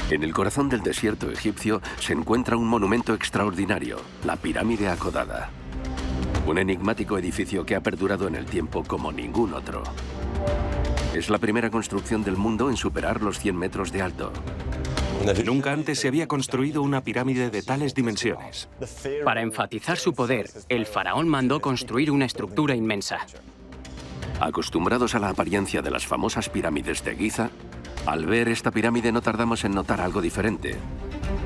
En el corazón del desierto egipcio se encuentra un monumento extraordinario, la pirámide acodada. Un enigmático edificio que ha perdurado en el tiempo como ningún otro. Es la primera construcción del mundo en superar los 100 metros de alto. Nunca antes se había construido una pirámide de tales dimensiones. Para enfatizar su poder, el faraón mandó construir una estructura inmensa. Acostumbrados a la apariencia de las famosas pirámides de Giza, al ver esta pirámide no tardamos en notar algo diferente.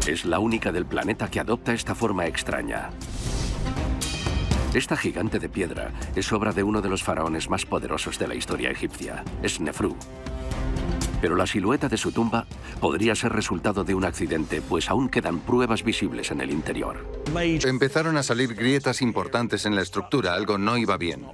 Es la única del planeta que adopta esta forma extraña. Esta gigante de piedra es obra de uno de los faraones más poderosos de la historia egipcia, Snefru. Pero la silueta de su tumba podría ser resultado de un accidente, pues aún quedan pruebas visibles en el interior. Empezaron a salir grietas importantes en la estructura, algo no iba bien.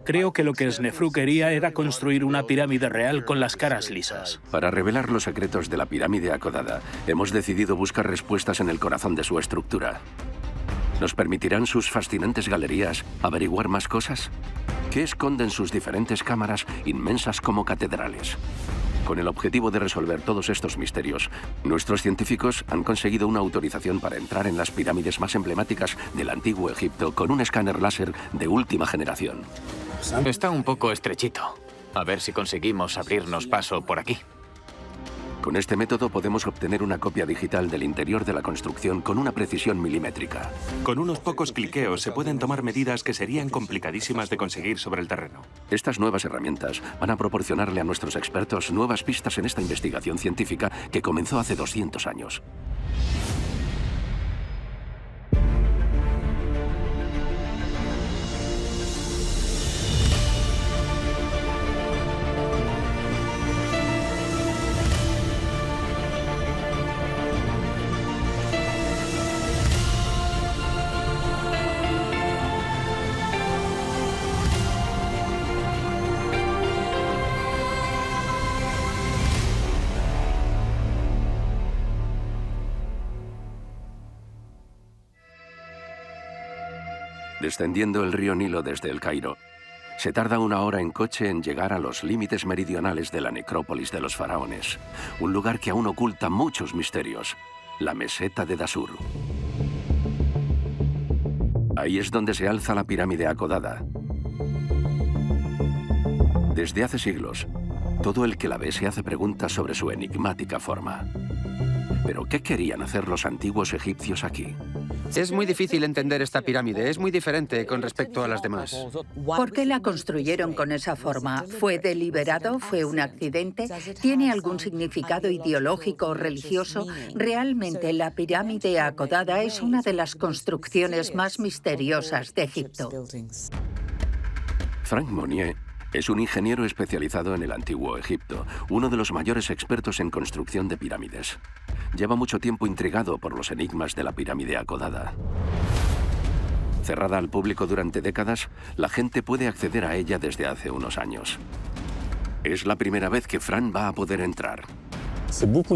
Creo que lo que Snefru quería era construir una pirámide real con las caras lisas. Para revelar los secretos de la pirámide acodada, hemos decidido buscar respuestas en el corazón de su estructura. ¿Nos permitirán sus fascinantes galerías averiguar más cosas? ¿Qué esconden sus diferentes cámaras inmensas como catedrales? Con el objetivo de resolver todos estos misterios, nuestros científicos han conseguido una autorización para entrar en las pirámides más emblemáticas del antiguo Egipto con un escáner láser de última generación. Está un poco estrechito. A ver si conseguimos abrirnos paso por aquí. Con este método podemos obtener una copia digital del interior de la construcción con una precisión milimétrica. Con unos pocos cliqueos se pueden tomar medidas que serían complicadísimas de conseguir sobre el terreno. Estas nuevas herramientas van a proporcionarle a nuestros expertos nuevas pistas en esta investigación científica que comenzó hace 200 años. Descendiendo el río Nilo desde el Cairo, se tarda 1 hora en coche en llegar a los límites meridionales de la necrópolis de los faraones, un lugar que aún oculta muchos misterios, la meseta de Dasur. Ahí es donde se alza la pirámide acodada. Desde hace siglos, todo el que la ve se hace preguntas sobre su enigmática forma. ¿Pero qué querían hacer los antiguos egipcios aquí? Es muy difícil entender esta pirámide, es muy diferente con respecto a las demás. ¿Por qué la construyeron con esa forma? ¿Fue deliberado? ¿Fue un accidente? ¿Tiene algún significado ideológico o religioso? Realmente la pirámide acodada es una de las construcciones más misteriosas de Egipto. Frank Monnier es un ingeniero especializado en el antiguo Egipto, uno de los mayores expertos en construcción de pirámides. Lleva mucho tiempo intrigado por los enigmas de la pirámide acodada. Cerrada al público durante décadas, la gente puede acceder a ella desde hace unos años. Es la primera vez que Frank va a poder entrar.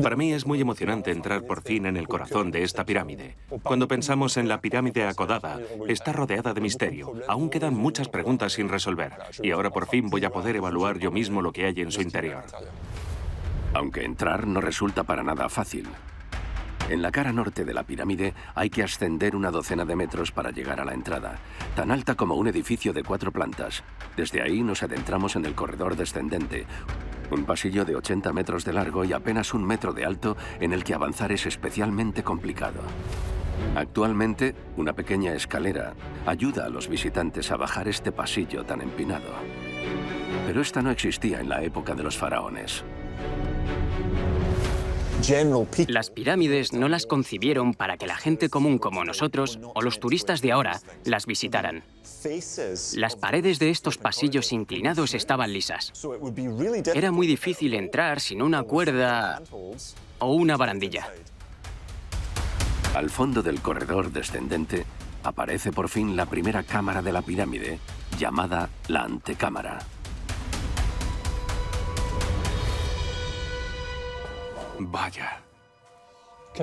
Para mí es muy emocionante entrar por fin en el corazón de esta pirámide. Cuando pensamos en la pirámide acodada, está rodeada de misterio. Aún quedan muchas preguntas sin resolver. Y ahora por fin voy a poder evaluar yo mismo lo que hay en su interior. Aunque entrar no resulta para nada fácil. En la cara norte de la pirámide hay que ascender 12 de metros para llegar a la entrada, tan alta como un edificio de 4 plantas. Desde ahí nos adentramos en el corredor descendente, un pasillo de 80 metros de largo y apenas 1 metro de alto en el que avanzar es especialmente complicado. Actualmente, una pequeña escalera ayuda a los visitantes a bajar este pasillo tan empinado. Pero esta no existía en la época de los faraones. Las pirámides no las concibieron para que la gente común como nosotros o los turistas de ahora las visitaran. Las paredes de estos pasillos inclinados estaban lisas. Era muy difícil entrar sin una cuerda o una barandilla. Al fondo del corredor descendente aparece por fin la primera cámara de la pirámide, llamada la antecámara. Vaya,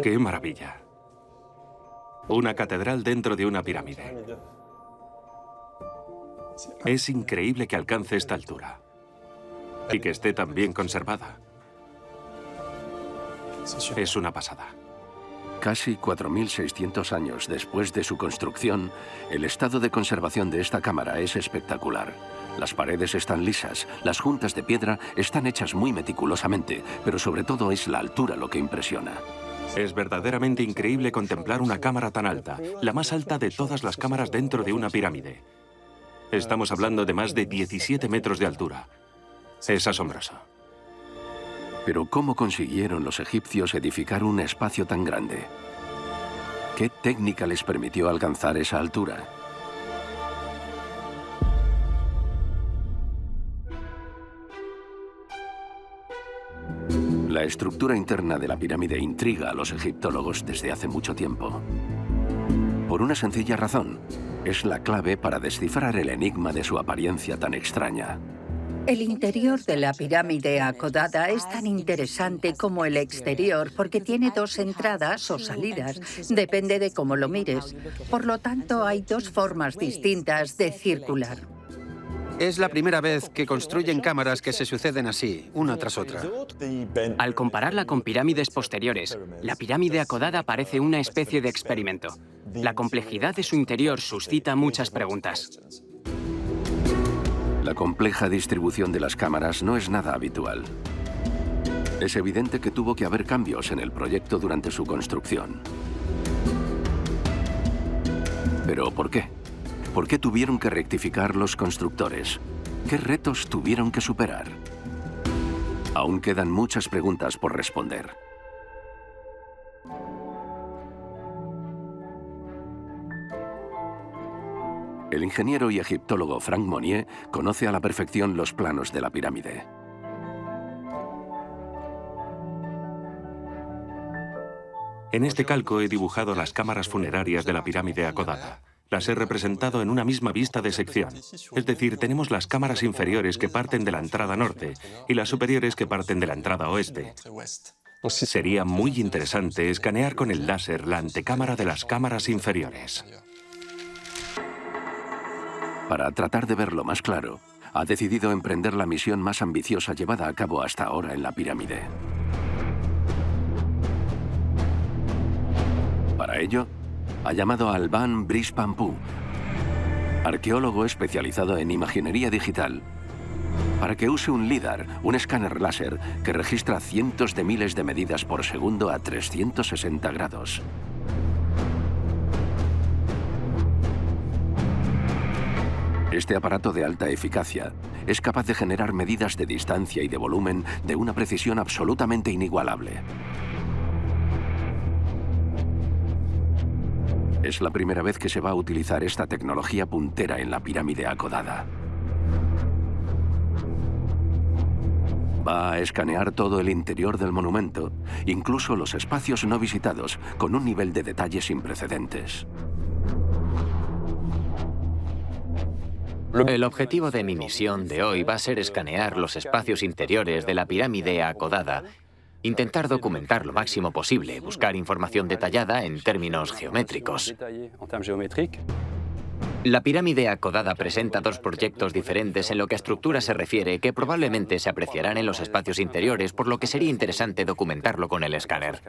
qué maravilla. Una catedral dentro de una pirámide. Es increíble que alcance esta altura y que esté tan bien conservada. Es una pasada. Casi 4.600 años después de su construcción, el estado de conservación de esta cámara es espectacular. Las paredes están lisas, las juntas de piedra están hechas muy meticulosamente, pero sobre todo es la altura lo que impresiona. Es verdaderamente increíble contemplar una cámara tan alta, la más alta de todas las cámaras dentro de una pirámide. Estamos hablando de más de 17 metros de altura. Es asombroso. Pero ¿cómo consiguieron los egipcios edificar un espacio tan grande? ¿Qué técnica les permitió alcanzar esa altura? La estructura interna de la pirámide intriga a los egiptólogos desde hace mucho tiempo. Por una sencilla razón, es la clave para descifrar el enigma de su apariencia tan extraña. El interior de la pirámide acodada es tan interesante como el exterior porque tiene dos entradas o salidas, depende de cómo lo mires. Por lo tanto, hay dos formas distintas de circular. Es la primera vez que construyen cámaras que se suceden así, una tras otra. Al compararla con pirámides posteriores, la pirámide acodada parece una especie de experimento. La complejidad de su interior suscita muchas preguntas. La compleja distribución de las cámaras no es nada habitual. Es evidente que tuvo que haber cambios en el proyecto durante su construcción. ¿Pero por qué? ¿Por qué tuvieron que rectificar los constructores? ¿Qué retos tuvieron que superar? Aún quedan muchas preguntas por responder. El ingeniero y egiptólogo Frank Monnier conoce a la perfección los planos de la pirámide. En este calco he dibujado las cámaras funerarias de la pirámide acodada. Las he representado en una misma vista de sección. Es decir, tenemos las cámaras inferiores que parten de la entrada norte y las superiores que parten de la entrada oeste. Sería muy interesante escanear con el láser la antecámara de las cámaras inferiores. Para tratar de verlo más claro, ha decidido emprender la misión más ambiciosa llevada a cabo hasta ahora en la pirámide. Para ello, ha llamado a Alban Brice Pampou, arqueólogo especializado en imaginería digital, para que use un LIDAR, un escáner láser que registra cientos de miles de medidas por segundo a 360 grados. Este aparato de alta eficacia es capaz de generar medidas de distancia y de volumen de una precisión absolutamente inigualable. Es la primera vez que se va a utilizar esta tecnología puntera en la pirámide acodada. Va a escanear todo el interior del monumento, incluso los espacios no visitados, con un nivel de detalle sin precedentes. El objetivo de mi misión de hoy va a ser escanear los espacios interiores de la pirámide acodada, intentar documentar lo máximo posible, buscar información detallada en términos geométricos. La pirámide acodada presenta dos proyectos diferentes en lo que a estructura se refiere que probablemente se apreciarán en los espacios interiores, por lo que sería interesante documentarlo con el escáner.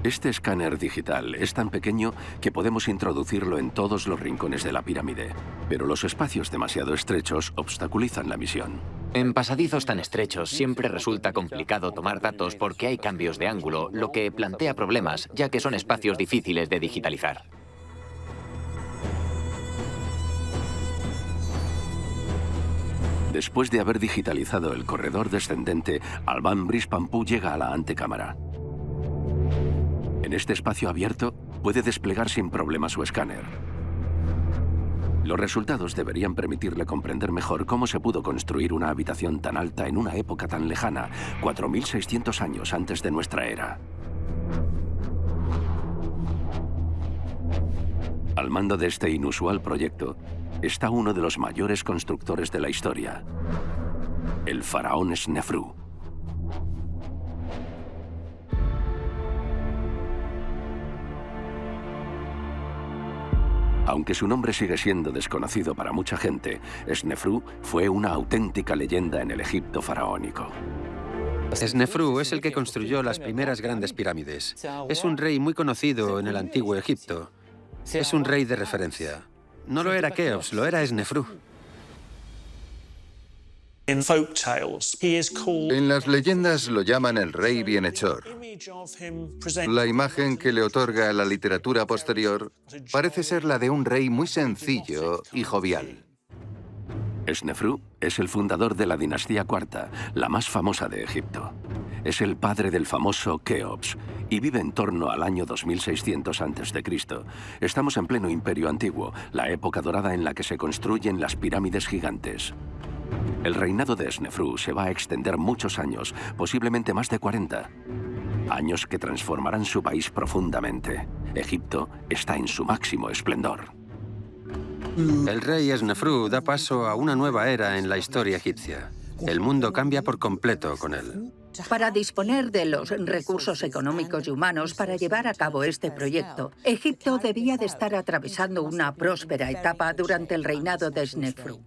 Este escáner digital es tan pequeño que podemos introducirlo en todos los rincones de la pirámide, pero los espacios demasiado estrechos obstaculizan la misión. En pasadizos tan estrechos siempre resulta complicado tomar datos porque hay cambios de ángulo, lo que plantea problemas, ya que son espacios difíciles de digitalizar. Después de haber digitalizado el corredor descendente, Alban Brice Pampou llega a la antecámara. En este espacio abierto puede desplegar sin problema su escáner. Los resultados deberían permitirle comprender mejor cómo se pudo construir una habitación tan alta en una época tan lejana, 4.600 años antes de nuestra era. Al mando de este inusual proyecto está uno de los mayores constructores de la historia, el faraón Snefru. Aunque su nombre sigue siendo desconocido para mucha gente, Snefru fue una auténtica leyenda en el Egipto faraónico. Snefru es el que construyó las primeras grandes pirámides. Es un rey muy conocido en el antiguo Egipto. Es un rey de referencia. No lo era Keops, lo era Snefru. En las leyendas lo llaman el rey bienhechor. La imagen que le otorga la literatura posterior parece ser la de un rey muy sencillo y jovial. Snefru es el fundador de la dinastía cuarta, la más famosa de Egipto. Es el padre del famoso Keops y vive en torno al año 2600 a.C. Estamos en pleno Imperio Antiguo, la época dorada en la que se construyen las pirámides gigantes. El reinado de Snefru se va a extender muchos años, posiblemente más de 40. Años que transformarán su país profundamente. Egipto está en su máximo esplendor. El rey Snefru da paso a una nueva era en la historia egipcia. El mundo cambia por completo con él. Para disponer de los recursos económicos y humanos para llevar a cabo este proyecto, Egipto debía de estar atravesando una próspera etapa durante el reinado de Snefru.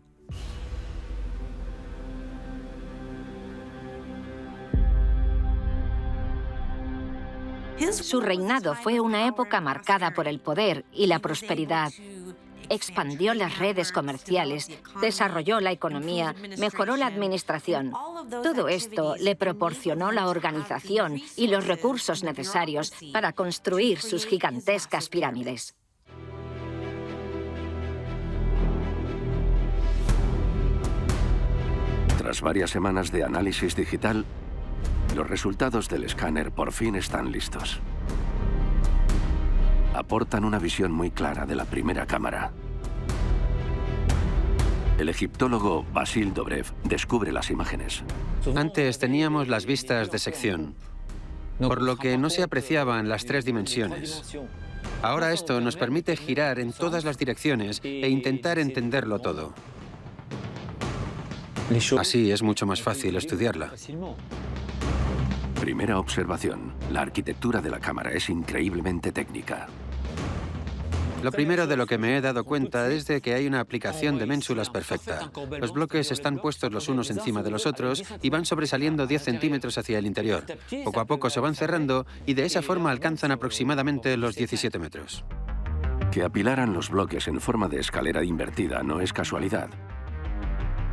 Su reinado fue una época marcada por el poder y la prosperidad. Expandió las redes comerciales, desarrolló la economía, mejoró la administración. Todo esto le proporcionó la organización y los recursos necesarios para construir sus gigantescas pirámides. Tras varias semanas de análisis digital, los resultados del escáner por fin están listos. Aportan una visión muy clara de la primera cámara. El egiptólogo Basil Dobrev descubre las imágenes. Antes teníamos las vistas de sección, por lo que no se apreciaban las 3 dimensiones. Ahora esto nos permite girar en todas las direcciones e intentar entenderlo todo. Así es mucho más fácil estudiarla. Primera observación. La arquitectura de la cámara es increíblemente técnica. Lo primero de lo que me he dado cuenta es de que hay una aplicación de ménsulas perfecta. Los bloques están puestos los unos encima de los otros y van sobresaliendo 10 centímetros hacia el interior. Poco a poco se van cerrando y de esa forma alcanzan aproximadamente los 17 metros. Que apilaran los bloques en forma de escalera invertida no es casualidad.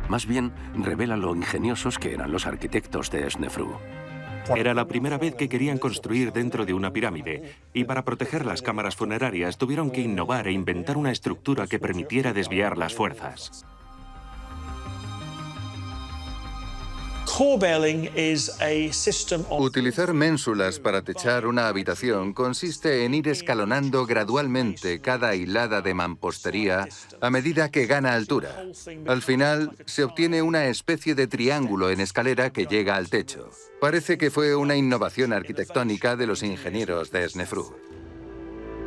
Más bien, revela lo ingeniosos que eran los arquitectos de Snefru. Era la primera vez que querían construir dentro de una pirámide, y para proteger las cámaras funerarias tuvieron que innovar e inventar una estructura que permitiera desviar las fuerzas. Utilizar ménsulas para techar una habitación consiste en ir escalonando gradualmente cada hilada de mampostería a medida que gana altura. Al final, se obtiene una especie de triángulo en escalera que llega al techo. Parece que fue una innovación arquitectónica de los ingenieros de Snefru.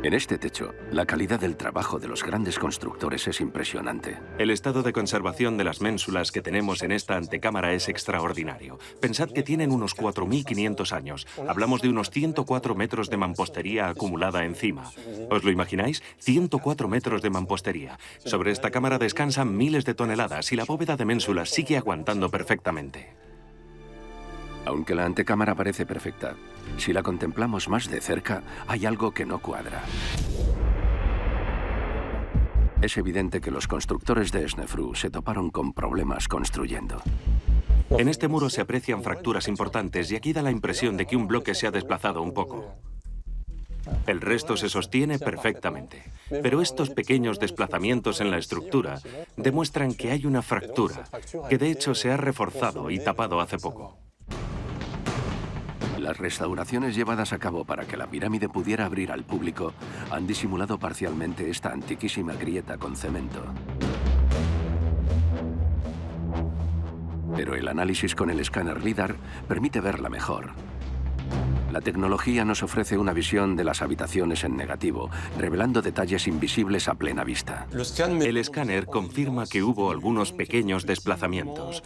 En este techo, la calidad del trabajo de los grandes constructores es impresionante. El estado de conservación de las ménsulas que tenemos en esta antecámara es extraordinario. Pensad que tienen unos 4.500 años. Hablamos de unos 104 metros de mampostería acumulada encima. ¿Os lo imagináis? 104 metros de mampostería. Sobre esta cámara descansan miles de toneladas y la bóveda de ménsulas sigue aguantando perfectamente. Aunque la antecámara parece perfecta, si la contemplamos más de cerca, hay algo que no cuadra. Es evidente que los constructores de Snefru se toparon con problemas construyendo. En este muro se aprecian fracturas importantes y aquí da la impresión de que un bloque se ha desplazado un poco. El resto se sostiene perfectamente, pero estos pequeños desplazamientos en la estructura demuestran que hay una fractura, que de hecho se ha reforzado y tapado hace poco. Las restauraciones llevadas a cabo para que la pirámide pudiera abrir al público han disimulado parcialmente esta antiquísima grieta con cemento. Pero el análisis con el escáner LIDAR permite verla mejor. La tecnología nos ofrece una visión de las habitaciones en negativo, revelando detalles invisibles a plena vista. El escáner confirma que hubo algunos pequeños desplazamientos,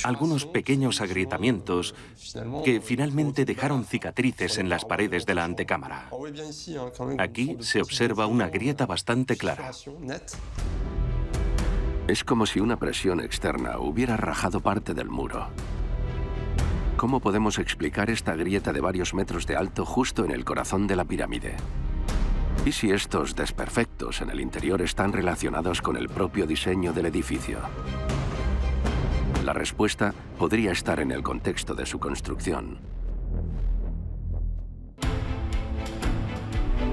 algunos pequeños agrietamientos que finalmente dejaron cicatrices en las paredes de la antecámara. Aquí se observa una grieta bastante clara. Es como si una presión externa hubiera rajado parte del muro. ¿Cómo podemos explicar esta grieta de varios metros de alto justo en el corazón de la pirámide? ¿Y si estos desperfectos en el interior están relacionados con el propio diseño del edificio? La respuesta podría estar en el contexto de su construcción.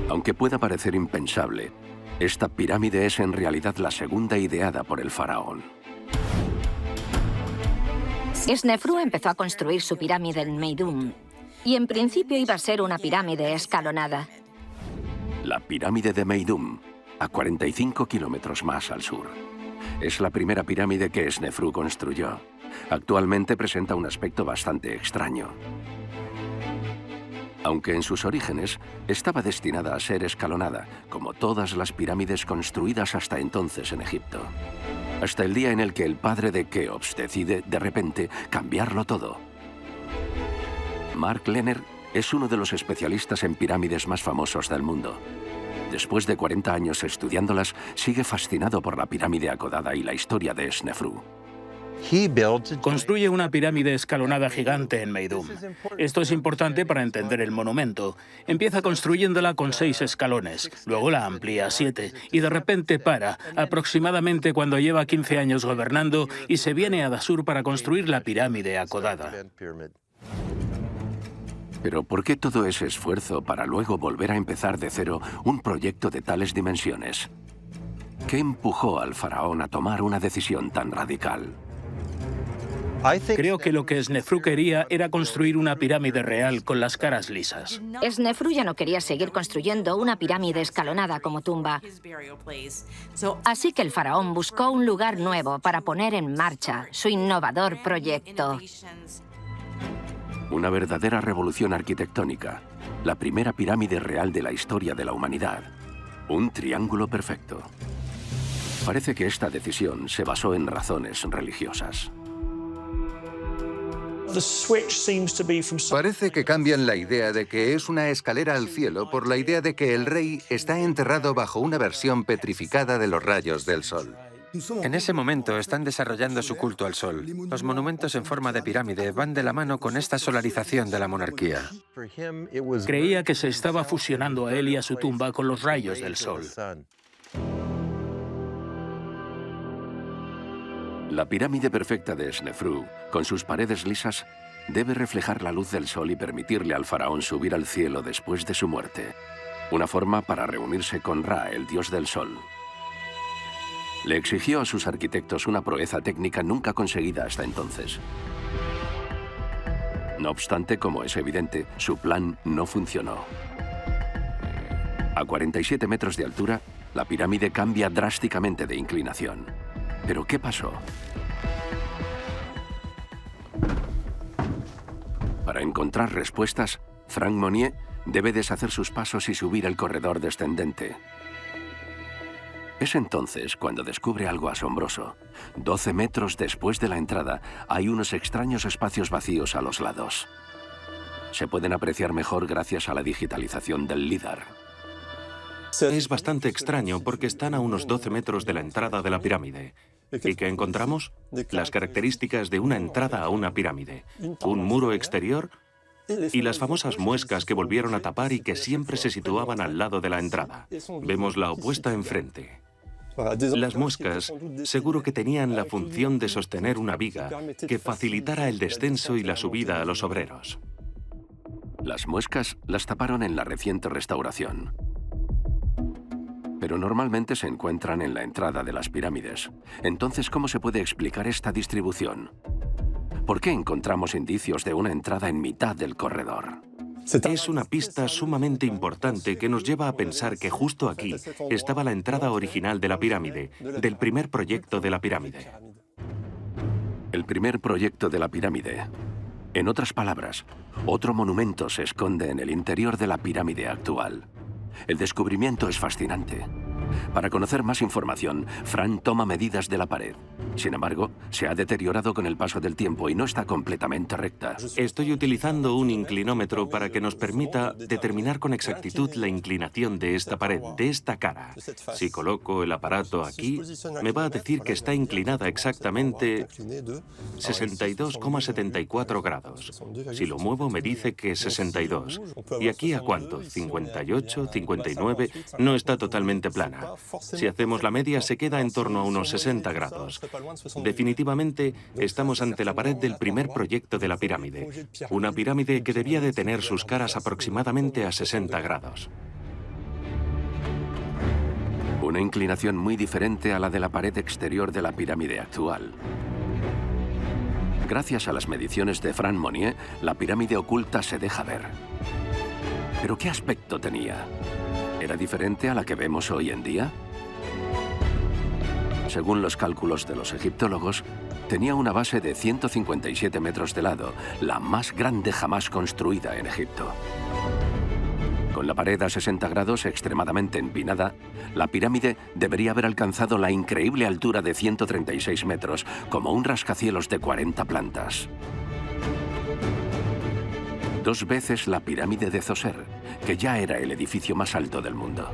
Aunque pueda parecer impensable, esta pirámide es en realidad la segunda ideada por el faraón. Snefru empezó a construir su pirámide en Meidum y en principio iba a ser una pirámide escalonada. La pirámide de Meidum, a 45 kilómetros más al sur. Es la primera pirámide que Snefru construyó. Actualmente presenta un aspecto bastante extraño. Aunque en sus orígenes estaba destinada a ser escalonada, como todas las pirámides construidas hasta entonces en Egipto. Hasta el día en el que el padre de Keops decide, de repente, cambiarlo todo. Mark Lehner es uno de los especialistas en pirámides más famosos del mundo. Después de 40 años estudiándolas, sigue fascinado por la pirámide acodada y la historia de Snefru. Construye una pirámide escalonada gigante en Meidum. Esto es importante para entender el monumento. Empieza construyéndola con 6 escalones, luego la amplía a 7 y de repente para, aproximadamente cuando lleva 15 años gobernando, y se viene a Dashur para construir la pirámide acodada. Pero ¿por qué todo ese esfuerzo para luego volver a empezar de cero un proyecto de tales dimensiones? ¿Qué empujó al faraón a tomar una decisión tan radical? Creo que lo que Snefru quería era construir una pirámide real con las caras lisas. Snefru ya no quería seguir construyendo una pirámide escalonada como tumba. Así que el faraón buscó un lugar nuevo para poner en marcha su innovador proyecto. Una verdadera revolución arquitectónica. La primera pirámide real de la historia de la humanidad. Un triángulo perfecto. Parece que esta decisión se basó en razones religiosas. Parece que cambian la idea de que es una escalera al cielo por la idea de que el rey está enterrado bajo una versión petrificada de los rayos del sol. En ese momento están desarrollando su culto al sol. Los monumentos en forma de pirámide van de la mano con esta solarización de la monarquía. Creía que se estaba fusionando a él y a su tumba con los rayos del sol. La pirámide perfecta de Snefru, con sus paredes lisas, debe reflejar la luz del sol y permitirle al faraón subir al cielo después de su muerte. Una forma para reunirse con Ra, el dios del sol. Le exigió a sus arquitectos una proeza técnica nunca conseguida hasta entonces. No obstante, como es evidente, su plan no funcionó. A 47 metros de altura, la pirámide cambia drásticamente de inclinación. ¿Pero qué pasó? Para encontrar respuestas, Frank Monnier debe deshacer sus pasos y subir el corredor descendente. Es entonces cuando descubre algo asombroso. 12 metros después de la entrada, hay unos extraños espacios vacíos a los lados. Se pueden apreciar mejor gracias a la digitalización del LIDAR. Es bastante extraño porque están a unos 12 metros de la entrada de la pirámide. ¿Y qué encontramos? Las características de una entrada a una pirámide. Un muro exterior y las famosas muescas que volvieron a tapar y que siempre se situaban al lado de la entrada. Vemos la opuesta enfrente. Las muescas seguro que tenían la función de sostener una viga que facilitara el descenso y la subida a los obreros. Las muescas las taparon en la reciente restauración. Pero normalmente se encuentran en la entrada de las pirámides. Entonces, ¿cómo se puede explicar esta distribución? ¿Por qué encontramos indicios de una entrada en mitad del corredor? Es una pista sumamente importante que nos lleva a pensar que justo aquí estaba la entrada original de la pirámide, del primer proyecto de la pirámide. El primer proyecto de la pirámide. En otras palabras, otro monumento se esconde en el interior de la pirámide actual. El descubrimiento es fascinante. Para conocer más información, Fran toma medidas de la pared. Sin embargo, Se ha deteriorado con el paso del tiempo y no está completamente recta. Estoy utilizando un inclinómetro para que nos permita determinar con exactitud la inclinación de esta pared, de esta cara. Si coloco el aparato aquí, me va a decir que está inclinada exactamente 62,74 grados. Si lo muevo me dice que 62. ¿Y aquí a cuánto? 58, 59, no está totalmente plana. Si hacemos la media se queda en torno a unos 60 grados. Definitivamente estamos ante la pared del primer proyecto de la pirámide. Una pirámide que debía de tener sus caras aproximadamente a 60 grados. Una inclinación muy diferente a la de la pared exterior de la pirámide actual. Gracias a las mediciones de Franck Monnier, la pirámide oculta se deja ver. ¿Pero qué aspecto tenía? ¿Era diferente a la que vemos hoy en día? Según los cálculos de los egiptólogos, tenía una base de 157 metros de lado, la más grande jamás construida en Egipto. Con la pared a 60 grados extremadamente empinada, la pirámide debería haber alcanzado la increíble altura de 136 metros, como un rascacielos de 40 plantas. 2 veces la pirámide de Zoser, que ya era el edificio más alto del mundo.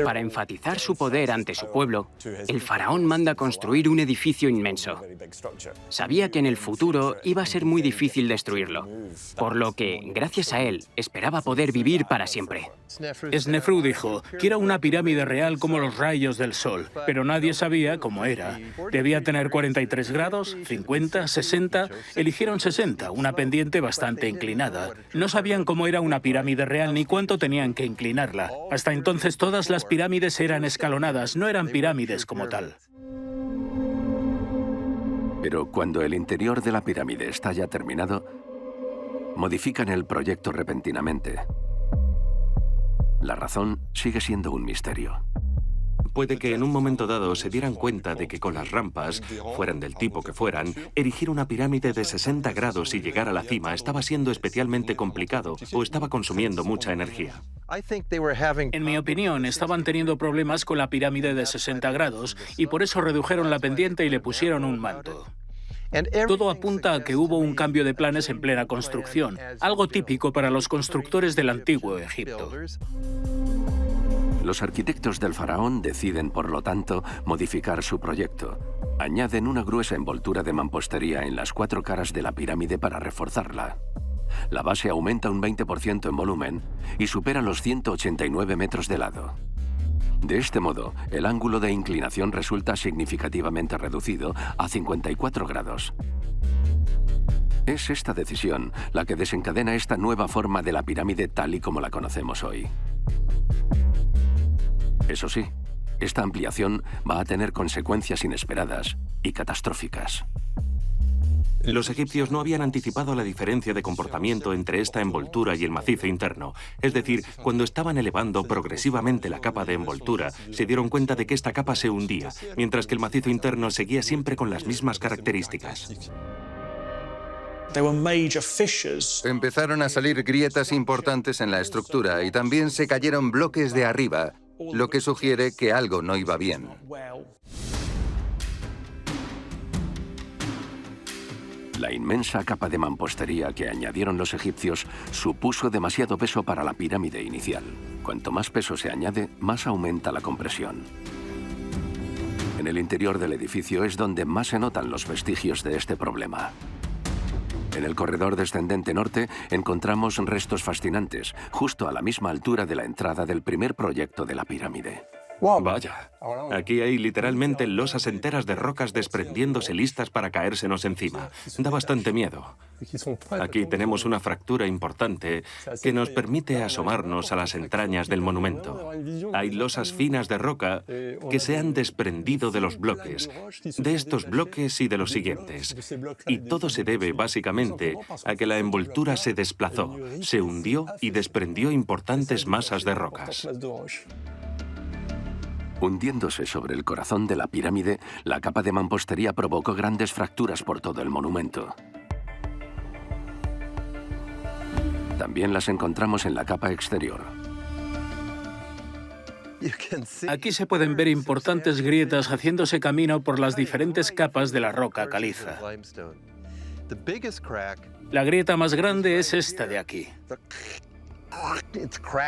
Para enfatizar su poder ante su pueblo, el faraón manda construir un edificio inmenso. Sabía que en el futuro iba a ser muy difícil destruirlo, por lo que, gracias a él, esperaba poder vivir para siempre. Snefru dijo, quiero una pirámide real como los rayos del sol, pero nadie sabía cómo era. Debía tener 43 grados, 50, 60, eligieron 60, una pendiente bastante inclinada. No sabían cómo era una pirámide real ni cuánto tenían que inclinarla. Hasta entonces todas las pirámides eran escalonadas, no eran pirámides como tal. Pero cuando el interior de la pirámide está ya terminado, modifican el proyecto repentinamente. La razón sigue siendo un misterio. Puede que en un momento dado se dieran cuenta de que con las rampas, fueran del tipo que fueran, erigir una pirámide de 60 grados y llegar a la cima estaba siendo especialmente complicado o estaba consumiendo mucha energía. En mi opinión, estaban teniendo problemas con la pirámide de 60 grados y por eso redujeron la pendiente y le pusieron un manto. Todo apunta a que hubo un cambio de planes en plena construcción, algo típico para los constructores del antiguo Egipto. Los arquitectos del faraón deciden, por lo tanto, modificar su proyecto. Añaden una gruesa envoltura de mampostería en las 4 caras de la pirámide para reforzarla. La base aumenta un 20% en volumen y supera los 189 metros de lado. De este modo, el ángulo de inclinación resulta significativamente reducido a 54 grados. Es esta decisión la que desencadena esta nueva forma de la pirámide tal y como la conocemos hoy. Eso sí, esta ampliación va a tener consecuencias inesperadas y catastróficas. Los egipcios no habían anticipado la diferencia de comportamiento entre esta envoltura y el macizo interno. Es decir, cuando estaban elevando progresivamente la capa de envoltura, se dieron cuenta de que esta capa se hundía, mientras que el macizo interno seguía siempre con las mismas características. Empezaron a salir grietas importantes en la estructura y también se cayeron bloques de arriba, lo que sugiere que algo no iba bien. La inmensa capa de mampostería que añadieron los egipcios supuso demasiado peso para la pirámide inicial. Cuanto más peso se añade, más aumenta la compresión. En el interior del edificio es donde más se notan los vestigios de este problema. En el corredor descendente norte encontramos restos fascinantes, justo a la misma altura de la entrada del primer proyecto de la pirámide. Vaya, aquí hay literalmente losas enteras de rocas desprendiéndose listas para caérsenos encima. Da bastante miedo. Aquí tenemos una fractura importante que nos permite asomarnos a las entrañas del monumento. Hay losas finas de roca que se han desprendido de los bloques, de estos bloques y de los siguientes. Y todo se debe básicamente a que la envoltura se desplazó, se hundió y desprendió importantes masas de rocas. Hundiéndose sobre el corazón de la pirámide, la capa de mampostería provocó grandes fracturas por todo el monumento. También las encontramos en la capa exterior. Aquí se pueden ver importantes grietas haciéndose camino por las diferentes capas de la roca caliza. La grieta más grande es esta de aquí.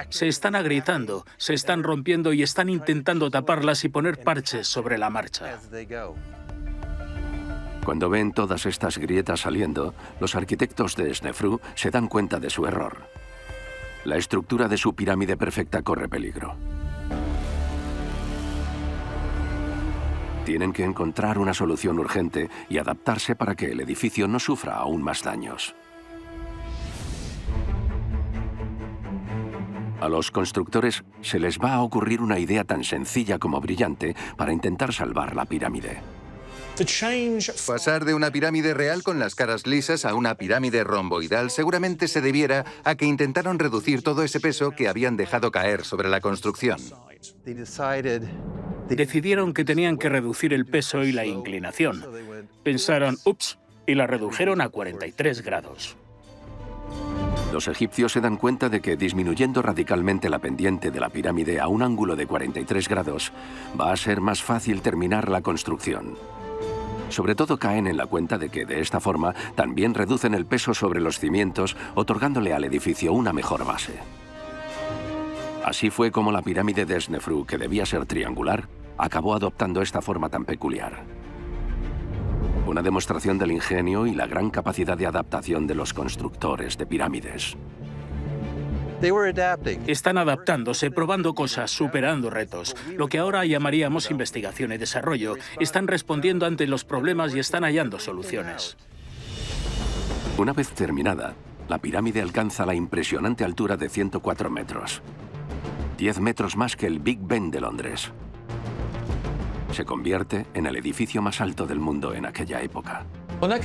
Se están agrietando, se están rompiendo y están intentando taparlas y poner parches sobre la marcha. Cuando ven todas estas grietas saliendo, los arquitectos de Snefru se dan cuenta de su error. La estructura de su pirámide perfecta corre peligro. Tienen que encontrar una solución urgente y adaptarse para que el edificio no sufra aún más daños. A los constructores se les va a ocurrir una idea tan sencilla como brillante para intentar salvar la pirámide. Pasar de una pirámide real con las caras lisas a una pirámide romboidal seguramente se debiera a que intentaron reducir todo ese peso que habían dejado caer sobre la construcción. Decidieron que tenían que reducir el peso y la inclinación. Pensaron, ups, y la redujeron a 43 grados. Los egipcios se dan cuenta de que disminuyendo radicalmente la pendiente de la pirámide a un ángulo de 43 grados, va a ser más fácil terminar la construcción. Sobre todo caen en la cuenta de que de esta forma también reducen el peso sobre los cimientos, otorgándole al edificio una mejor base. Así fue como la pirámide de Snefru, que debía ser triangular, acabó adoptando esta forma tan peculiar. Una demostración del ingenio y la gran capacidad de adaptación de los constructores de pirámides. Están adaptándose, probando cosas, superando retos. Lo que ahora llamaríamos investigación y desarrollo. Están respondiendo ante los problemas y están hallando soluciones. Una vez terminada, la pirámide alcanza la impresionante altura de 104 metros. 10 metros más que el Big Ben de Londres. Se convierte en el edificio más alto del mundo en aquella época.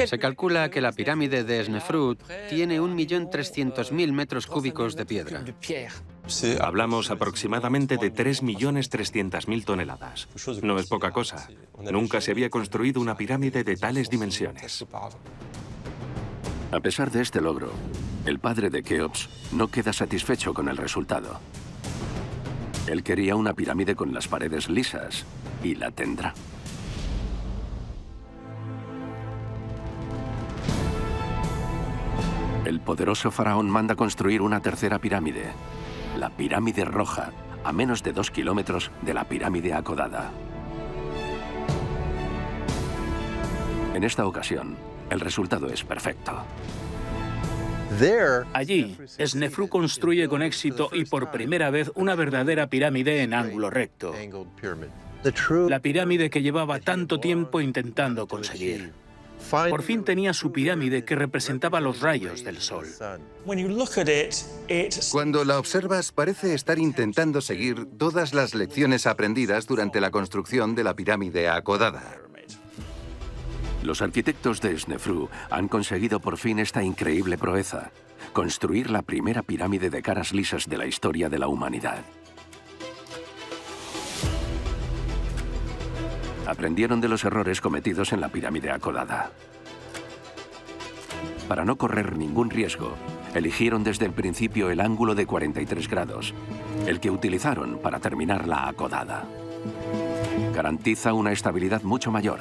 Se calcula que la pirámide de Snefru tiene 1.300.000 metros cúbicos de piedra. Hablamos aproximadamente de 3.300.000 toneladas. No es poca cosa. Nunca se había construido una pirámide de tales dimensiones. A pesar de este logro, el padre de Keops no queda satisfecho con el resultado. Él quería una pirámide con las paredes lisas, y la tendrá. El poderoso faraón manda construir una tercera pirámide, la pirámide roja, a menos de 2 kilómetros de la pirámide acodada. En esta ocasión, el resultado es perfecto. Allí, Snefru construye con éxito y por primera vez una verdadera pirámide en ángulo recto. La pirámide que llevaba tanto tiempo intentando conseguir. Por fin tenía su pirámide que representaba los rayos del sol. Cuando la observas, parece estar intentando seguir todas las lecciones aprendidas durante la construcción de la pirámide acodada. Los arquitectos de Snefru han conseguido por fin esta increíble proeza: construir la primera pirámide de caras lisas de la historia de la humanidad. Aprendieron de los errores cometidos en la pirámide acodada. Para no correr ningún riesgo, eligieron desde el principio el ángulo de 43 grados, el que utilizaron para terminar la acodada. Garantiza una estabilidad mucho mayor.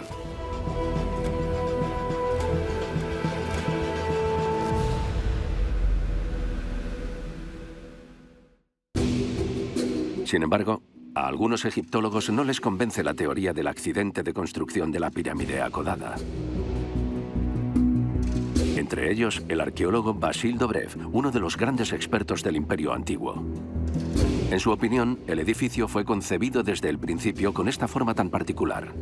Sin embargo, a algunos egiptólogos no les convence la teoría del accidente de construcción de la pirámide acodada. Entre ellos, el arqueólogo Basil Dobrev, uno de los grandes expertos del Imperio Antiguo. En su opinión, el edificio fue concebido desde el principio con esta forma tan particular.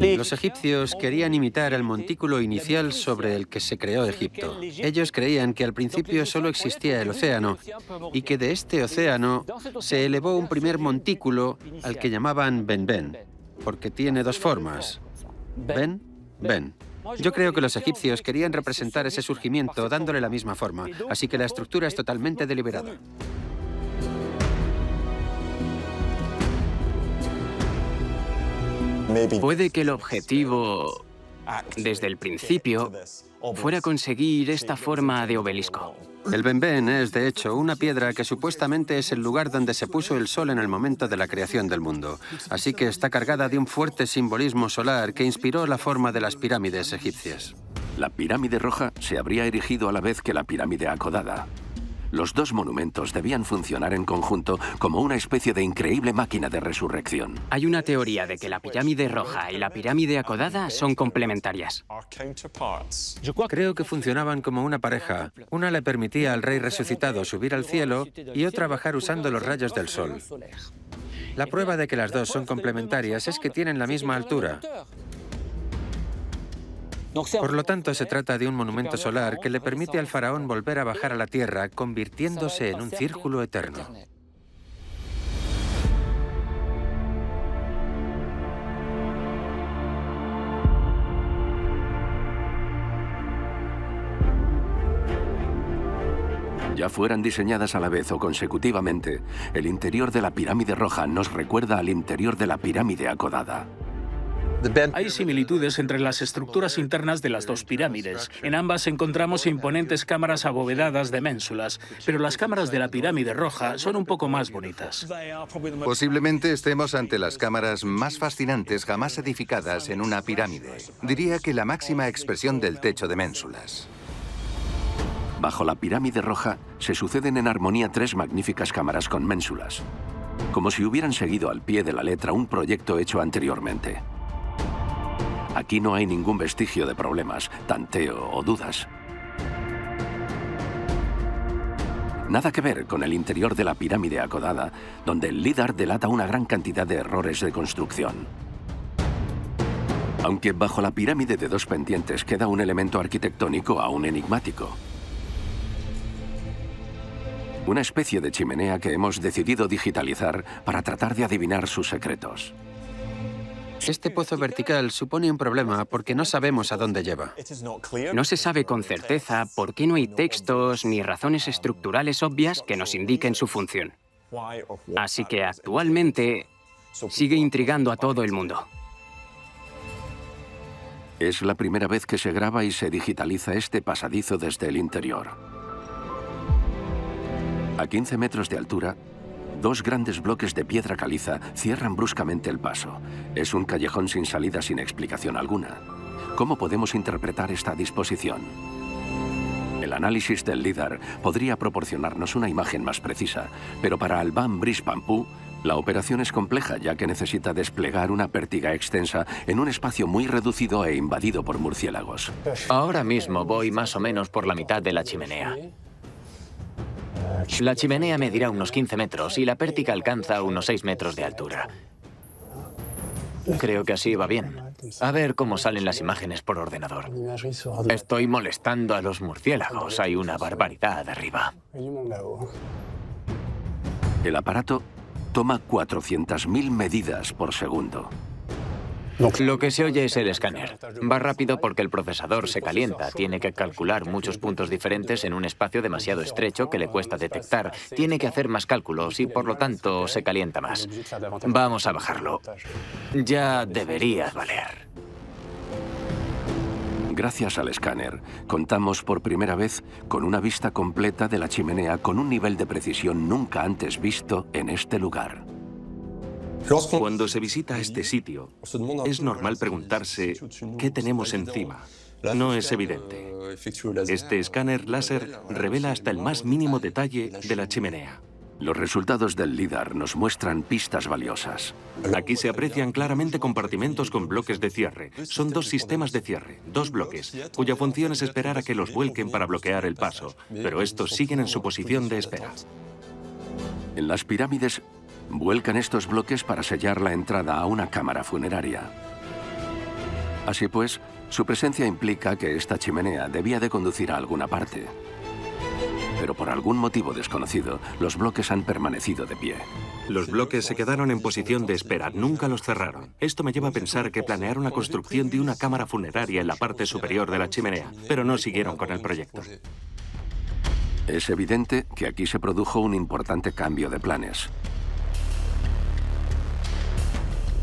Los egipcios querían imitar el montículo inicial sobre el que se creó Egipto. Ellos creían que al principio solo existía el océano y que de este océano se elevó un primer montículo al que llamaban Ben-Ben, porque tiene dos formas: Ben, Ben. Yo creo que los egipcios querían representar ese surgimiento dándole la misma forma, así que la estructura es totalmente deliberada. Puede que el objetivo, desde el principio, fuera conseguir esta forma de obelisco. El Benben es, de hecho, una piedra que supuestamente es el lugar donde se puso el sol en el momento de la creación del mundo. Así que está cargada de un fuerte simbolismo solar que inspiró la forma de las pirámides egipcias. La pirámide roja se habría erigido a la vez que la pirámide acodada. Los dos monumentos debían funcionar en conjunto como una especie de increíble máquina de resurrección. Hay una teoría de que la pirámide roja y la pirámide acodada son complementarias. Creo que funcionaban como una pareja. Una le permitía al rey resucitado subir al cielo y otra bajar usando los rayos del sol. La prueba de que las dos son complementarias es que tienen la misma altura. Por lo tanto, se trata de un monumento solar que le permite al faraón volver a bajar a la tierra, convirtiéndose en un círculo eterno. Ya fueran diseñadas a la vez o consecutivamente, el interior de la pirámide roja nos recuerda al interior de la pirámide acodada. Hay similitudes entre las estructuras internas de las dos pirámides. En ambas encontramos imponentes cámaras abovedadas de ménsulas, pero las cámaras de la pirámide roja son un poco más bonitas. Posiblemente estemos ante las cámaras más fascinantes jamás edificadas en una pirámide. Diría que la máxima expresión del techo de ménsulas. Bajo la pirámide roja se suceden en armonía tres magníficas cámaras con ménsulas, como si hubieran seguido al pie de la letra un proyecto hecho anteriormente. Aquí no hay ningún vestigio de problemas, tanteo o dudas. Nada que ver con el interior de la pirámide acodada, donde el LIDAR delata una gran cantidad de errores de construcción. Aunque bajo la pirámide de dos pendientes queda un elemento arquitectónico aún enigmático. Una especie de chimenea que hemos decidido digitalizar para tratar de adivinar sus secretos. Este pozo vertical supone un problema porque no sabemos a dónde lleva. No se sabe con certeza por qué no hay textos ni razones estructurales obvias que nos indiquen su función. Así que actualmente sigue intrigando a todo el mundo. Es la primera vez que se graba y se digitaliza este pasadizo desde el interior. A 15 metros de altura, dos grandes bloques de piedra caliza cierran bruscamente el paso. Es un callejón sin salida sin explicación alguna. ¿Cómo podemos interpretar esta disposición? El análisis del LIDAR podría proporcionarnos una imagen más precisa, pero para Alban Brice-Pampou, la operación es compleja ya que necesita desplegar una pértiga extensa en un espacio muy reducido e invadido por murciélagos. Ahora mismo voy más o menos por la mitad de la chimenea. La chimenea medirá unos 15 metros y la pértiga alcanza unos 6 metros de altura. Creo que así va bien. A ver cómo salen las imágenes por ordenador. Estoy molestando a los murciélagos. Hay una barbaridad arriba. El aparato toma 400.000 medidas por segundo. Lo que se oye es el escáner. Va rápido porque el procesador se calienta. Tiene que calcular muchos puntos diferentes en un espacio demasiado estrecho que le cuesta detectar. Tiene que hacer más cálculos y, por lo tanto, se calienta más. Vamos a bajarlo. Ya debería valer. Gracias al escáner, contamos por primera vez con una vista completa de la chimenea con un nivel de precisión nunca antes visto en este lugar. Cuando se visita este sitio, es normal preguntarse ¿qué tenemos encima? No es evidente. Este escáner láser revela hasta el más mínimo detalle de la chimenea. Los resultados del LIDAR nos muestran pistas valiosas. Aquí se aprecian claramente compartimentos con bloques de cierre. Son dos sistemas de cierre, dos bloques, cuya función es esperar a que los vuelquen para bloquear el paso, pero estos siguen en su posición de espera. En las pirámides, vuelcan estos bloques para sellar la entrada a una cámara funeraria. Así pues, su presencia implica que esta chimenea debía de conducir a alguna parte. Pero por algún motivo desconocido, los bloques han permanecido de pie. Los bloques se quedaron en posición de espera, nunca los cerraron. Esto me lleva a pensar que planearon la construcción de una cámara funeraria en la parte superior de la chimenea, pero no siguieron con el proyecto. Es evidente que aquí se produjo un importante cambio de planes.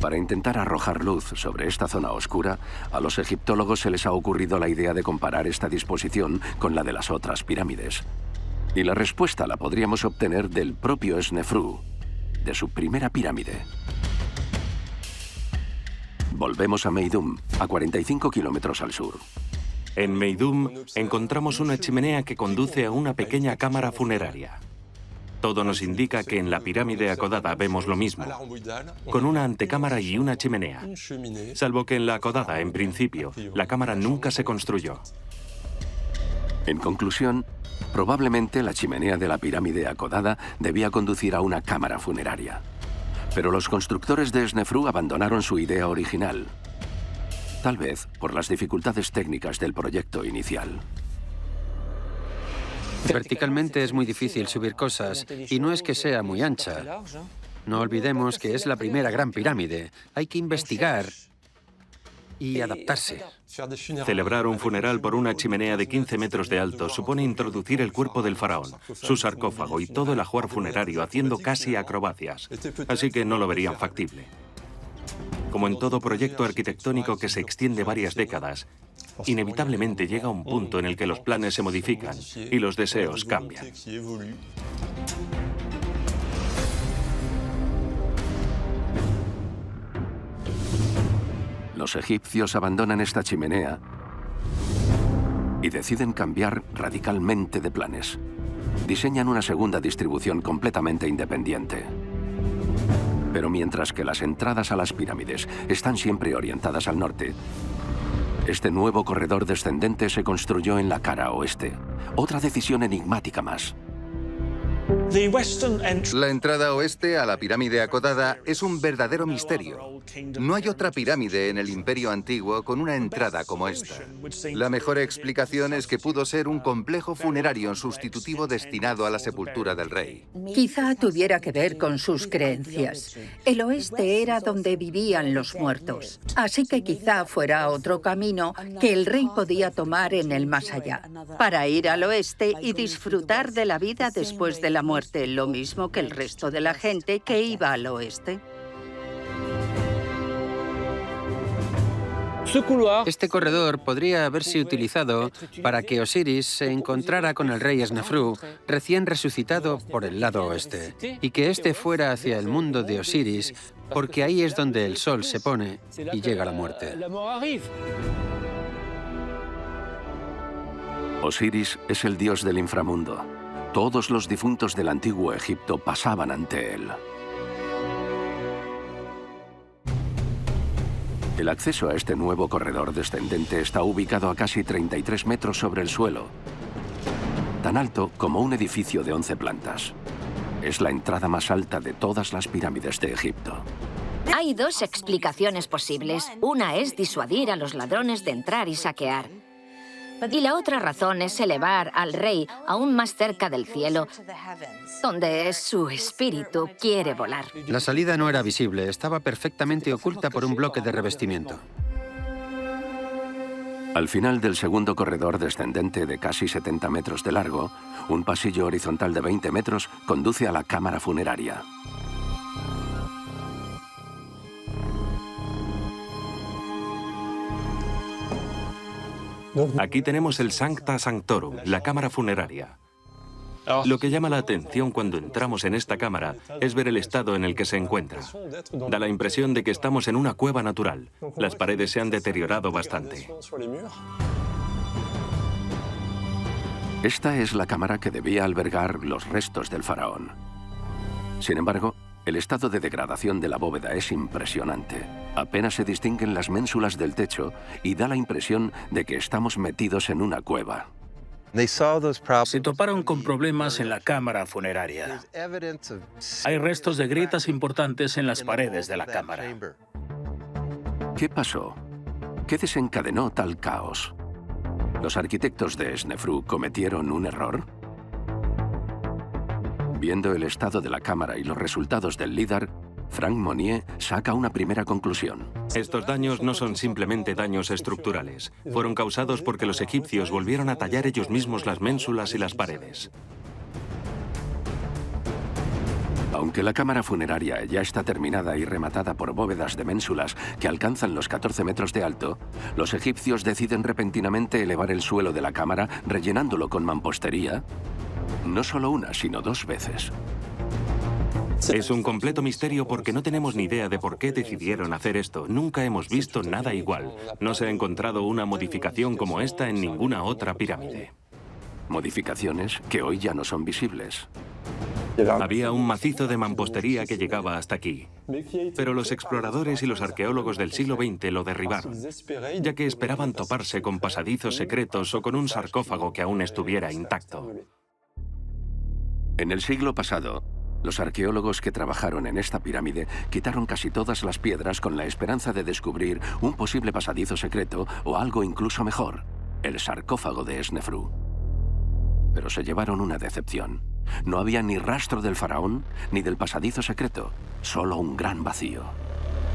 Para intentar arrojar luz sobre esta zona oscura, a los egiptólogos se les ha ocurrido la idea de comparar esta disposición con la de las otras pirámides. Y la respuesta la podríamos obtener del propio Snefru, de su primera pirámide. Volvemos a Meidum, a 45 kilómetros al sur. En Meidum encontramos una chimenea que conduce a una pequeña cámara funeraria. Todo nos indica que en la pirámide acodada vemos lo mismo, con una antecámara y una chimenea. Salvo que en la acodada, en principio, la cámara nunca se construyó. En conclusión, probablemente la chimenea de la pirámide acodada debía conducir a una cámara funeraria. Pero los constructores de Snefru abandonaron su idea original. Tal vez por las dificultades técnicas del proyecto inicial. Verticalmente es muy difícil subir cosas, y no es que sea muy ancha. No olvidemos que es la primera gran pirámide. Hay que investigar y adaptarse. Celebrar un funeral por una chimenea de 15 metros de alto supone introducir el cuerpo del faraón, su sarcófago y todo el ajuar funerario haciendo casi acrobacias. Así que no lo verían factible. Como en todo proyecto arquitectónico que se extiende varias décadas, inevitablemente llega un punto en el que los planes se modifican y los deseos cambian. Los egipcios abandonan esta chimenea y deciden cambiar radicalmente de planes. Diseñan una segunda distribución completamente independiente. Pero mientras que las entradas a las pirámides están siempre orientadas al norte, este nuevo corredor descendente se construyó en la cara oeste. Otra decisión enigmática más. La entrada oeste a la pirámide acodada es un verdadero misterio. No hay otra pirámide en el Imperio Antiguo con una entrada como esta. La mejor explicación es que pudo ser un complejo funerario sustitutivo destinado a la sepultura del rey. Quizá tuviera que ver con sus creencias. El oeste era donde vivían los muertos. Así que quizá fuera otro camino que el rey podía tomar en el más allá, para ir al oeste y disfrutar de la vida después de la muerte, lo mismo que el resto de la gente que iba al oeste. Este corredor podría haberse utilizado para que Osiris se encontrara con el rey Snefru, recién resucitado por el lado oeste, y que éste fuera hacia el mundo de Osiris, porque ahí es donde el sol se pone y llega la muerte. Osiris es el dios del inframundo. Todos los difuntos del antiguo Egipto pasaban ante él. El acceso a este nuevo corredor descendente está ubicado a casi 33 metros sobre el suelo, tan alto como un edificio de 11 plantas. Es la entrada más alta de todas las pirámides de Egipto. Hay dos explicaciones posibles. Una es disuadir a los ladrones de entrar y saquear. Y la otra razón es elevar al rey aún más cerca del cielo, donde su espíritu quiere volar. La salida no era visible, estaba perfectamente oculta por un bloque de revestimiento. Al final del segundo corredor descendente de casi 70 metros de largo, un pasillo horizontal de 20 metros conduce a la cámara funeraria. Aquí tenemos el Sancta Sanctorum, la cámara funeraria. Lo que llama la atención cuando entramos en esta cámara es ver el estado en el que se encuentra. Da la impresión de que estamos en una cueva natural. Las paredes se han deteriorado bastante. Esta es la cámara que debía albergar los restos del faraón. Sin embargo, el estado de degradación de la bóveda es impresionante. Apenas se distinguen las ménsulas del techo y da la impresión de que estamos metidos en una cueva. Se toparon con problemas en la cámara funeraria. Hay restos de grietas importantes en las paredes de la cámara. ¿Qué pasó? ¿Qué desencadenó tal caos? ¿Los arquitectos de Snefru cometieron un error? Viendo el estado de la cámara y los resultados del LIDAR, Frank Monnier saca una primera conclusión. Estos daños no son simplemente daños estructurales. Fueron causados porque los egipcios volvieron a tallar ellos mismos las ménsulas y las paredes. Aunque la cámara funeraria ya está terminada y rematada por bóvedas de ménsulas que alcanzan los 14 metros de alto, los egipcios deciden repentinamente elevar el suelo de la cámara rellenándolo con mampostería No solo una, sino 2 veces. Es un completo misterio porque no tenemos ni idea de por qué decidieron hacer esto. Nunca hemos visto nada igual. No se ha encontrado una modificación como esta en ninguna otra pirámide. Modificaciones que hoy ya no son visibles. Había un macizo de mampostería que llegaba hasta aquí, pero los exploradores y los arqueólogos del siglo XX lo derribaron, ya que esperaban toparse con pasadizos secretos o con un sarcófago que aún estuviera intacto. En el siglo pasado, los arqueólogos que trabajaron en esta pirámide quitaron casi todas las piedras con la esperanza de descubrir un posible pasadizo secreto o algo incluso mejor, el sarcófago de Snefru. Pero se llevaron una decepción. No había ni rastro del faraón ni del pasadizo secreto, solo un gran vacío.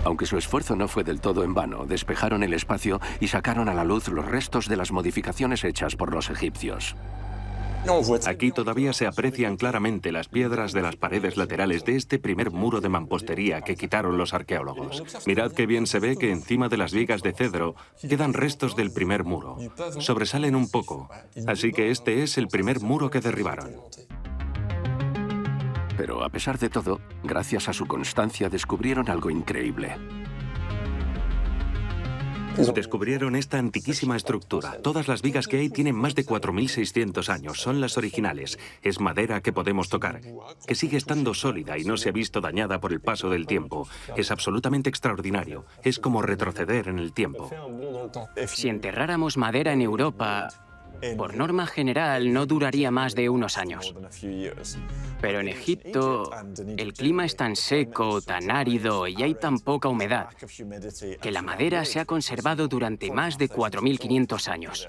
Aunque su esfuerzo no fue del todo en vano, despejaron el espacio y sacaron a la luz los restos de las modificaciones hechas por los egipcios. Aquí todavía se aprecian claramente las piedras de las paredes laterales de este primer muro de mampostería que quitaron los arqueólogos. Mirad qué bien se ve que encima de las vigas de cedro quedan restos del primer muro. Sobresalen un poco, así que este es el primer muro que derribaron. Pero a pesar de todo, gracias a su constancia descubrieron algo increíble. Descubrieron esta antiquísima estructura. Todas las vigas que hay tienen más de 4.600 años. Son las originales. Es madera que podemos tocar, que sigue estando sólida y no se ha visto dañada por el paso del tiempo. Es absolutamente extraordinario. Es como retroceder en el tiempo. Si enterráramos madera en Europa, por norma general no duraría más de unos años. Pero en Egipto, el clima es tan seco, tan árido y hay tan poca humedad que la madera se ha conservado durante más de 4.500 años.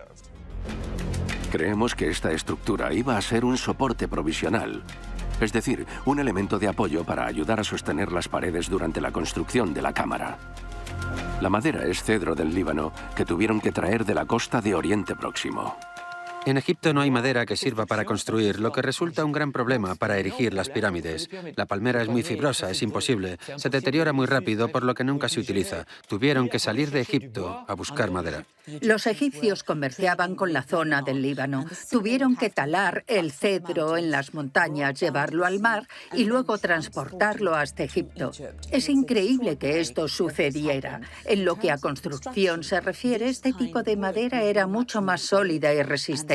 Creemos que esta estructura iba a ser un soporte provisional, es decir, un elemento de apoyo para ayudar a sostener las paredes durante la construcción de la cámara. La madera es cedro del Líbano que tuvieron que traer de la costa de Oriente Próximo. En Egipto no hay madera que sirva para construir, lo que resulta un gran problema para erigir las pirámides. La palmera es muy fibrosa, es imposible. Se deteriora muy rápido, por lo que nunca se utiliza. Tuvieron que salir de Egipto a buscar madera. Los egipcios comerciaban con la zona del Líbano. Tuvieron que talar el cedro en las montañas, llevarlo al mar y luego transportarlo hasta Egipto. Es increíble que esto sucediera. En lo que a construcción se refiere, este tipo de madera era mucho más sólida y resistente.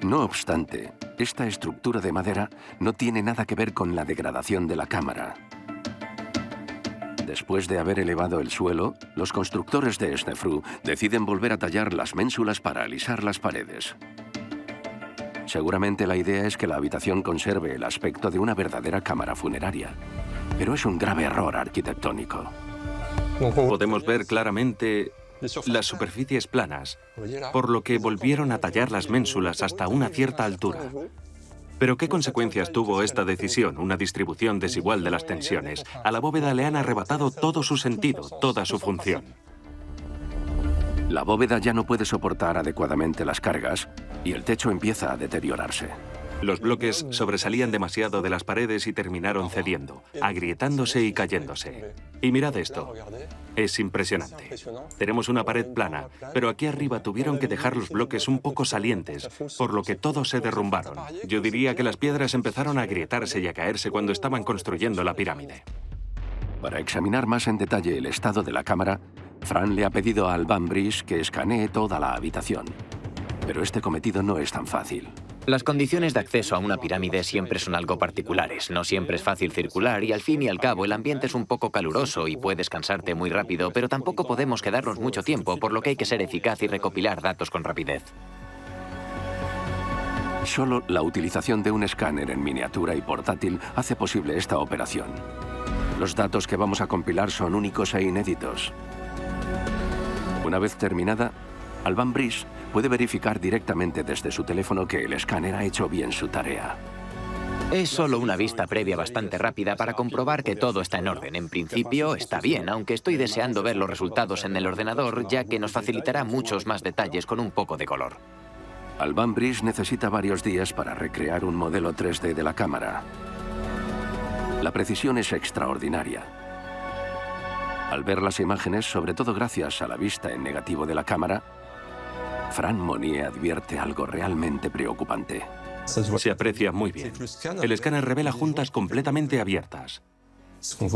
No obstante, esta estructura de madera no tiene nada que ver con la degradación de la cámara. Después de haber elevado el suelo, los constructores de Snefru deciden volver a tallar las ménsulas para alisar las paredes. Seguramente la idea es que la habitación conserve el aspecto de una verdadera cámara funeraria, pero es un grave error arquitectónico. Podemos ver claramente las superficies planas, por lo que volvieron a tallar las ménsulas hasta una cierta altura. ¿Pero qué consecuencias tuvo esta decisión? Una distribución desigual de las tensiones. A la bóveda le han arrebatado todo su sentido, toda su función. La bóveda ya no puede soportar adecuadamente las cargas y el techo empieza a deteriorarse. Los bloques sobresalían demasiado de las paredes y terminaron cediendo, agrietándose y cayéndose. Y mirad esto. Es impresionante. Tenemos una pared plana, pero aquí arriba tuvieron que dejar los bloques un poco salientes, por lo que todos se derrumbaron. Yo diría que las piedras empezaron a agrietarse y a caerse cuando estaban construyendo la pirámide. Para examinar más en detalle el estado de la cámara, Fran le ha pedido a Alban Brice que escanee toda la habitación. Pero este cometido no es tan fácil. Las condiciones de acceso a una pirámide siempre son algo particulares. No siempre es fácil circular y al fin y al cabo el ambiente es un poco caluroso y puedes cansarte muy rápido, pero tampoco podemos quedarnos mucho tiempo, por lo que hay que ser eficaz y recopilar datos con rapidez. Solo la utilización de un escáner en miniatura y portátil hace posible esta operación. Los datos que vamos a compilar son únicos e inéditos. Una vez terminada, Alban Brice puede verificar directamente desde su teléfono que el escáner ha hecho bien su tarea. Es solo una vista previa bastante rápida para comprobar que todo está en orden. En principio está bien, aunque estoy deseando ver los resultados en el ordenador, ya que nos facilitará muchos más detalles con un poco de color. Alban Brice necesita varios días para recrear un modelo 3D de la cámara. La precisión es extraordinaria. Al ver las imágenes, sobre todo gracias a la vista en negativo de la cámara, Fran Monnier advierte algo realmente preocupante. Se aprecia muy bien. El escáner revela juntas completamente abiertas.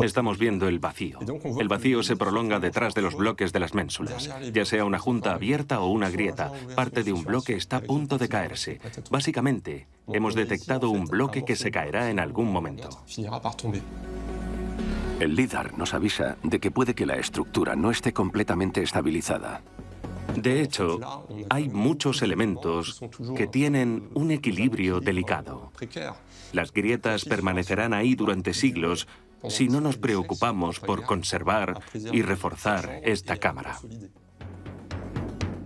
Estamos viendo el vacío. El vacío se prolonga detrás de los bloques de las ménsulas. Ya sea una junta abierta o una grieta, parte de un bloque está a punto de caerse. Básicamente, hemos detectado un bloque que se caerá en algún momento. El LIDAR nos avisa de que puede que la estructura no esté completamente estabilizada. De hecho, hay muchos elementos que tienen un equilibrio delicado. Las grietas permanecerán ahí durante siglos si no nos preocupamos por conservar y reforzar esta cámara.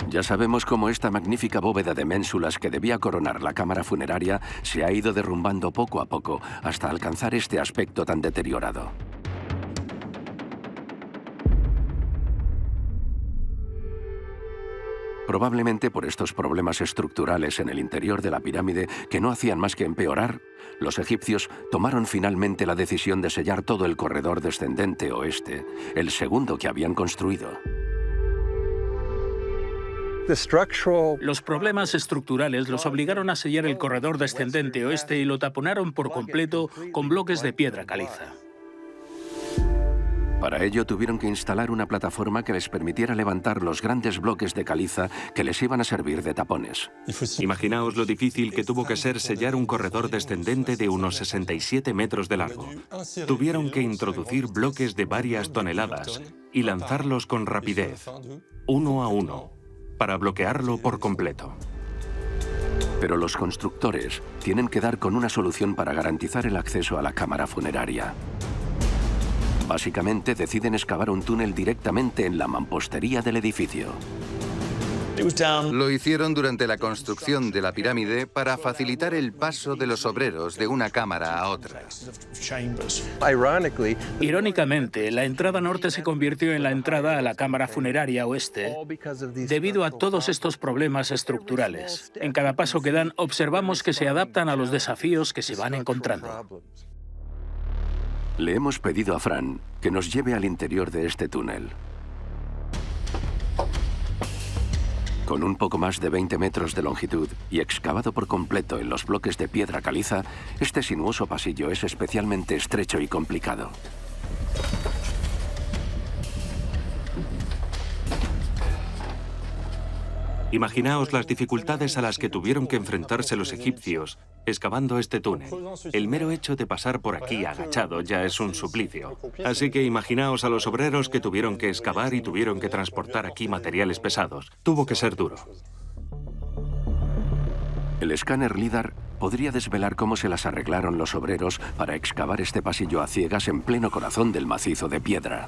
Ya sabemos cómo esta magnífica bóveda de ménsulas que debía coronar la cámara funeraria se ha ido derrumbando poco a poco hasta alcanzar este aspecto tan deteriorado. Probablemente por estos problemas estructurales en el interior de la pirámide que no hacían más que empeorar, los egipcios tomaron finalmente la decisión de sellar todo el corredor descendente oeste, el segundo que habían construido. Los problemas estructurales los obligaron a sellar el corredor descendente oeste y lo taponaron por completo con bloques de piedra caliza. Para ello tuvieron que instalar una plataforma que les permitiera levantar los grandes bloques de caliza que les iban a servir de tapones. Imaginaos lo difícil que tuvo que ser sellar un corredor descendente de unos 67 metros de largo. Tuvieron que introducir bloques de varias toneladas y lanzarlos con rapidez, uno a uno, para bloquearlo por completo. Pero los constructores tienen que dar con una solución para garantizar el acceso a la cámara funeraria. Básicamente deciden excavar un túnel directamente en la mampostería del edificio. Lo hicieron durante la construcción de la pirámide para facilitar el paso de los obreros de una cámara a otra. Irónicamente, la entrada norte se convirtió en la entrada a la cámara funeraria oeste debido a todos estos problemas estructurales. En cada paso que dan, observamos que se adaptan a los desafíos que se van encontrando. Le hemos pedido a Fran que nos lleve al interior de este túnel. Con un poco más de 20 metros de longitud y excavado por completo en los bloques de piedra caliza, este sinuoso pasillo es especialmente estrecho y complicado. Imaginaos las dificultades a las que tuvieron que enfrentarse los egipcios excavando este túnel. El mero hecho de pasar por aquí agachado ya es un suplicio. Así que imaginaos a los obreros que tuvieron que excavar y tuvieron que transportar aquí materiales pesados. Tuvo que ser duro. El escáner LIDAR podría desvelar cómo se las arreglaron los obreros para excavar este pasillo a ciegas en pleno corazón del macizo de piedra.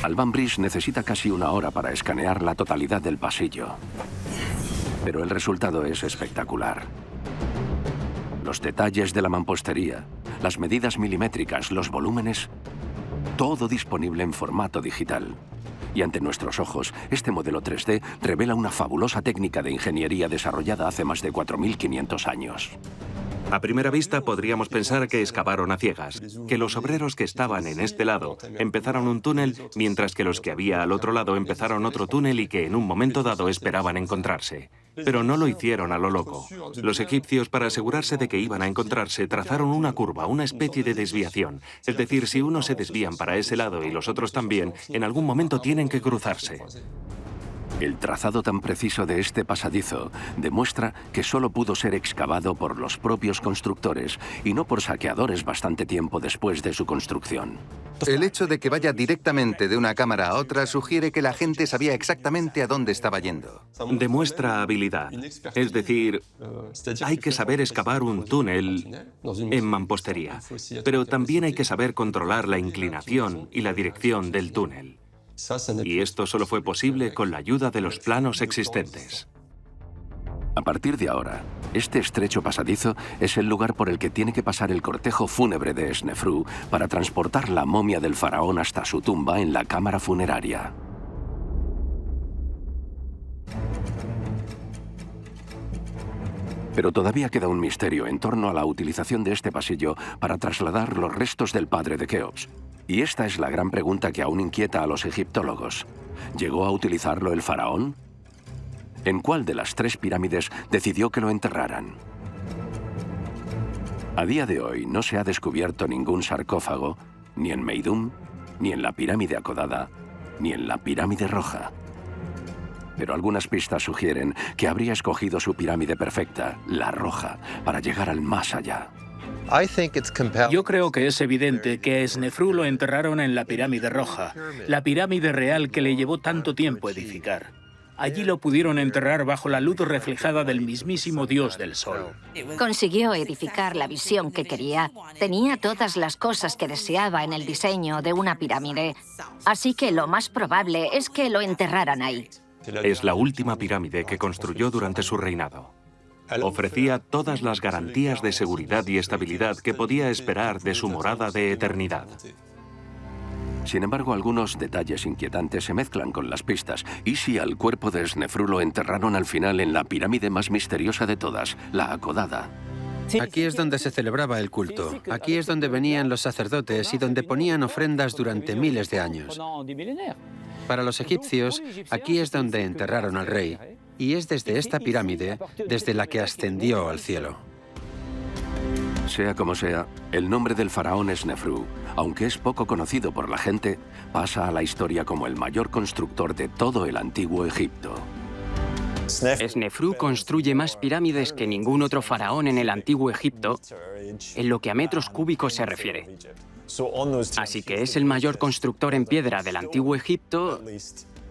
Alban Brice necesita casi una hora para escanear la totalidad del pasillo. Pero el resultado es espectacular. Los detalles de la mampostería, las medidas milimétricas, los volúmenes, todo disponible en formato digital. Y ante nuestros ojos, este modelo 3D revela una fabulosa técnica de ingeniería desarrollada hace más de 4.500 años. A primera vista podríamos pensar que excavaron a ciegas, que los obreros que estaban en este lado empezaron un túnel, mientras que los que había al otro lado empezaron otro túnel y que en un momento dado esperaban encontrarse. Pero no lo hicieron a lo loco. Los egipcios, para asegurarse de que iban a encontrarse, trazaron una curva, una especie de desviación. Es decir, si unos se desvían para ese lado y los otros también, en algún momento tienen que cruzarse. El trazado tan preciso de este pasadizo demuestra que solo pudo ser excavado por los propios constructores y no por saqueadores bastante tiempo después de su construcción. El hecho de que vaya directamente de una cámara a otra sugiere que la gente sabía exactamente a dónde estaba yendo. Demuestra habilidad. Es decir, hay que saber excavar un túnel en mampostería, pero también hay que saber controlar la inclinación y la dirección del túnel. Y esto solo fue posible con la ayuda de los planos existentes. A partir de ahora, este estrecho pasadizo es el lugar por el que tiene que pasar el cortejo fúnebre de Snefru para transportar la momia del faraón hasta su tumba en la cámara funeraria. Pero todavía queda un misterio en torno a la utilización de este pasillo para trasladar los restos del padre de Keops. Y esta es la gran pregunta que aún inquieta a los egiptólogos. ¿Llegó a utilizarlo el faraón? ¿En cuál de las 3 pirámides decidió que lo enterraran? A día de hoy no se ha descubierto ningún sarcófago, ni en Meidum, ni en la pirámide acodada, ni en la pirámide roja. Pero algunas pistas sugieren que habría escogido su pirámide perfecta, la roja, para llegar al más allá. Yo creo que es evidente que a Snefru lo enterraron en la pirámide roja, la pirámide real que le llevó tanto tiempo edificar. Allí lo pudieron enterrar bajo la luz reflejada del mismísimo dios del sol. Consiguió edificar la visión que quería. Tenía todas las cosas que deseaba en el diseño de una pirámide. Así que lo más probable es que lo enterraran ahí. Es la última pirámide que construyó durante su reinado. Ofrecía todas las garantías de seguridad y estabilidad que podía esperar de su morada de eternidad. Sin embargo, algunos detalles inquietantes se mezclan con las pistas. ¿Y si al cuerpo de Snefru lo enterraron al final en la pirámide más misteriosa de todas, la acodada? Aquí es donde se celebraba el culto. Aquí es donde venían los sacerdotes y donde ponían ofrendas durante miles de años. Para los egipcios, aquí es donde enterraron al rey. Y es desde esta pirámide desde la que ascendió al cielo. Sea como sea, el nombre del faraón Snefru, aunque es poco conocido por la gente, pasa a la historia como el mayor constructor de todo el antiguo Egipto. Snefru construye más pirámides que ningún otro faraón en el antiguo Egipto, en lo que a metros cúbicos se refiere. Así que es el mayor constructor en piedra del antiguo Egipto,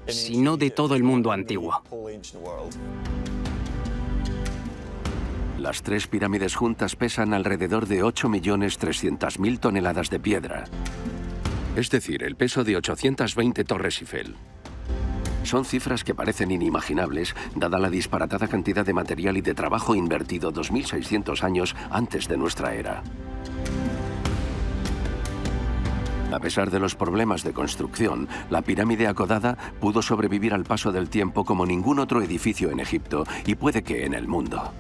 si no de todo el mundo antiguo. Las 3 pirámides juntas pesan alrededor de 8.300.000 toneladas de piedra. Es decir, el peso de 820 Torres Eiffel. Son cifras que parecen inimaginables, dada la disparatada cantidad de material y de trabajo invertido 2.600 años antes de nuestra era. A pesar de los problemas de construcción, la pirámide acodada pudo sobrevivir al paso del tiempo como ningún otro edificio en Egipto y puede que en el mundo.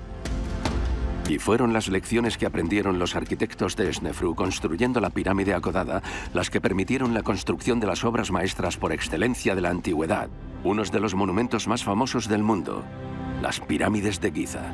Y fueron las lecciones que aprendieron los arquitectos de Snefru construyendo la pirámide acodada las que permitieron la construcción de las obras maestras por excelencia de la antigüedad, unos de los monumentos más famosos del mundo, las pirámides de Giza.